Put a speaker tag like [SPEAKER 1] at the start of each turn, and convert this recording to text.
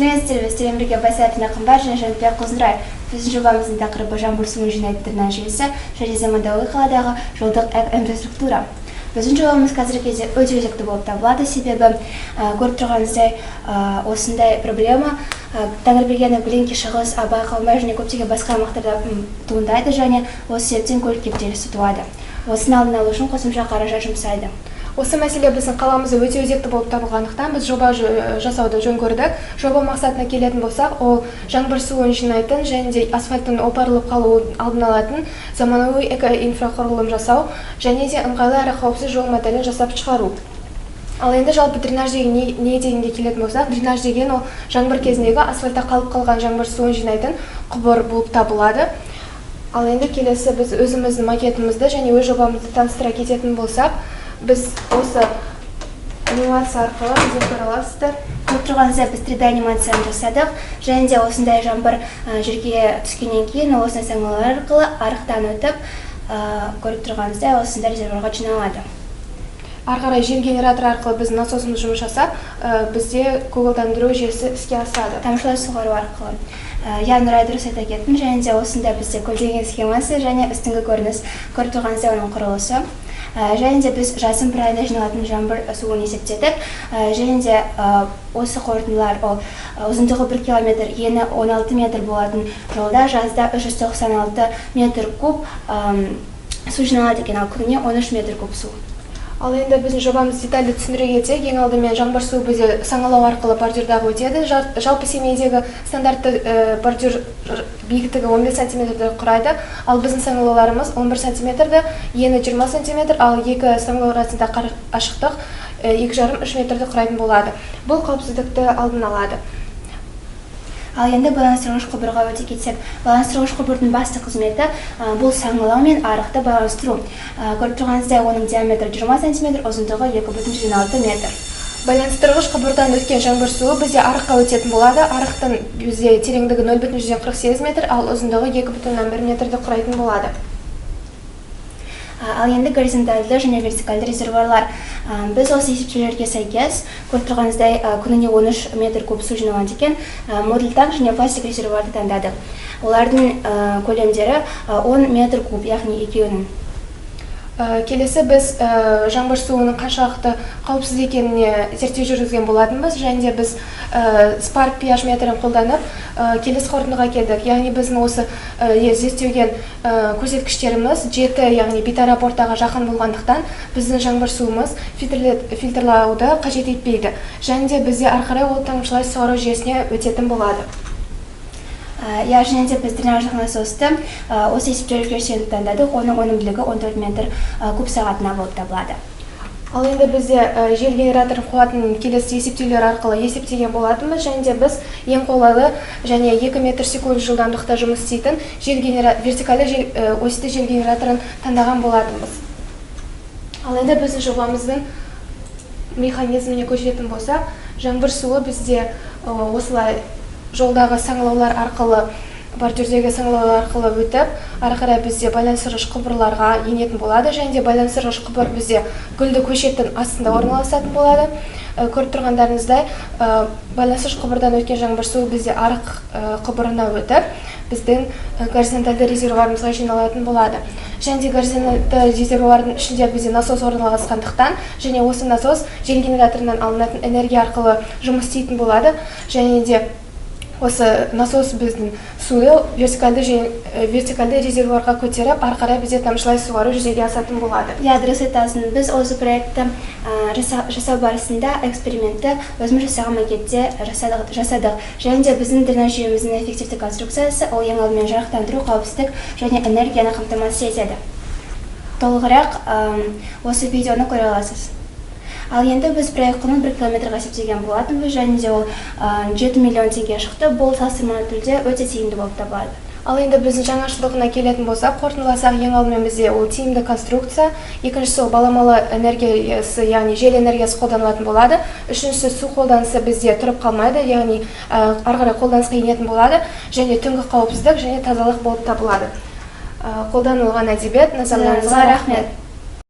[SPEAKER 1] Сәлеметсіздер ме? Сіздермен бірге Байсаевтың Ақынбар және Жанпия Қозынрай. Біздің жобамыздың тақырыбы жаңбыр суын жинайтын дренаж жүйесі және заманауи қаладағы жолдық инфраструктура. Біздің жобамыз қазіргі кезде өте өзекті болып табылады, себебі көріп тұрғаныңыздай осындай проблема Тәңірбергенов, Глинки, Шығыс, Абай, Қалмай және көптеген басқа аймақтарда туындайды және осы себептен көлік кептелісі туады. Осыны алдын алу үшін қосымша қаражат жұмсайды.
[SPEAKER 2] Осы мәселе біздің қаламызда өте өзекті болып табылғандықтан біз жоба жасауды жөн көрдік. Жоба мақсатына келетін болсақ, ол жаңбыр суын жинайтын және де асфальттың опарылып қалуын алдын алатын заманауи экоинфрақұрылым жасау және де ыңғайлы әрі қауіпсіз жол моделін жасап шығару. Ал енді жалпы дренаж деген не дегенге келетін болсақ, дренаж деген ол жаңбыр кезіндегі асфальтта қалып қалған жаңбыр суын жинайтын құбыр болып табылады. Ал енді келесі біз өзіміздің макетімізді және өз жобамызды таныстыра кететін болсақ, біз осы анимация арқылы бізде көре аласыздар.
[SPEAKER 1] Көріп тұрғаныңыздай біз 3D анимацияны жасадық және де осындай жаңбыр жерге түскеннен кейін осындай саңылаулар арқылы арықтан өтіп, көріп тұрғаныңыздай осындай резервуарға жиналады.
[SPEAKER 2] Ары қарай жел генератор арқылы біз насосымыз жұмыс жасап, бізде көгалдандыру жүйесі іске асады.
[SPEAKER 1] Тамшылай суғару арқылы. Нұрай дұрыс айта кеттің, және де осында бізде көлденең схемасы және үстіңгі көрініс көріп тұрғаныңыздай оның құрылысы. Және де біз жаздың бір айда жиналатын жаңбыр суын есептедік. Және де осы қорытындылар ұзындығы 1 километр, ені 16 метр болатын жолда жазда 396 метр куб су жиналады екен, ал күніне 13 метр куб су.
[SPEAKER 2] Ал енді біздің жобамыз детальді түсіндіре кетсек, ең алдымен жаңбыр суы бізде саңылау арқылы бордюрдағы өтеді. Жалпы Семейдегі стандартты бордюр биіктігі 15 сантиметрді құрайды, ал біздің саңылауларымыз 11 сантиметрді, ені 20 сантиметр, ал екі саңылау арасында ашықтық 2,5-3 метрді құрайтын болады. Бұл қауіпсіздікті алдын алады.
[SPEAKER 1] Ал енді байланыстырғыш құбырға өте кетсек, байланыстырғыш құбырдың басты қызметі бұл саңылау мен арықты байланыстыру. Көріп тұрғаныңыздай оның диаметрі 20 см, ұзындығы 2,26 метр.
[SPEAKER 2] Байланыстырғыш құбырдан өткен жаңбыр суы бізде арыққа өтетін болады. Арықтың бізде тереңдігі 0,48 метр, ал ұзындығы 2,1 метрді құрайтын болады.
[SPEAKER 1] Ал енді горизонтальды және вертикальды резервуарлар. Біз осы есептеулерге сәйкес көріп тұрғаныңыздай күніне 13 метр куб су жиналады екен модуль танк және пластик резервуарды таңдадық. Олардың көлемдері 10 метр куб, яғни екеуінің.
[SPEAKER 2] Келесі біз жаңбыр суының қаншалықты қауіпсіз екеніне зерттеу жүргізген болатынбыз, және де біз Spark pH метрін қолданып келесі қорытындыға келдік. Яғни біздің осы зерттеуген көрсеткіштеріміз 7, яғни бейтарап ортаға жақын болғандықтан біздің жаңбыр суымыз фильтрлауды қажет етпейді. Және де бізде ары қарай ол тамшылай суғару жүйесіне өтетін болады.
[SPEAKER 1] Және де біз дренаждық насосты осы есептеулерге сүйеніп таңдадық, оның өнімділігі 14 метр куб сағатына болып табылады.
[SPEAKER 2] Ал енді бізде жел генераторын қуатын келесі есептеулер арқылы есептеген болатынбыз, және де біз ең қолайлы және 2 метр секунд жылдамдықта жұмыс істейтін вертикальды осьті жел генераторын таңдаған болатынбыз. Ал енді біздің жобамыздың механизміне көшетін болса, жаңбыр суы бізде осылай жолдағы саңылаулар арқылы, бордюрдегі саңылаулар арқылы өтіп, ары қарай бізде байланыстырғыш құбырларға енетін болады, және де байланыстырғыш құбыр бізде гүлді көшеттің астында орналасатын болады. Көріп тұрғандарыңыздай, байланыстырғыш құбырдан өткен жаңбыр суы бізде арық құбырына өтіп, біздің горизонтальды резервуарымызға жиналатын болады. Және де горизонтальды резервуардың ішінде бізде насос орналасқандықтан, және осы насос жел генераторынан алынатын энергия арқылы жұмыс істейтін болады, және де осы насос біздің суды вертикальды резервуарға көтеріп, ары қарай бізде тамшылай суғару жүзеге асатын болады.
[SPEAKER 1] Дұрыс айтасың. Біз осы проектті жасау барысында экспериментті өзіміз жасаған макетте жасадық. Және де біздің дренаж жүйеміздің эффективті конструкциясы ол ең алдымен жарықтандыру, қауіпсіздік және энергияны қамтамасыз етеді. Толығырақ осы видеоны көре аласыз. Ал енді біз проект құнын 1 километрға есептеген болатынбыз, және де ол 7 миллион теңге шықты. Бұл салыстырмалы түрде өте тиімді болып табылады.
[SPEAKER 2] Ал енді біздің жаңашылдығына келетін болсақ, қорытындыласақ, ең алдымен бізде ол тиімді конструкция, екіншісі баламалы энергиясы, яғни жел энергиясы қолданылатын болады. Үшіншісі су қолданысы бізде тұрып қалмайды, яғни ары қарай қолданысқа енетін болады, және түнгі қауіпсіздік және тазалық болып табылады. Қолданылған әдебиет, назарларыңызға рахмет.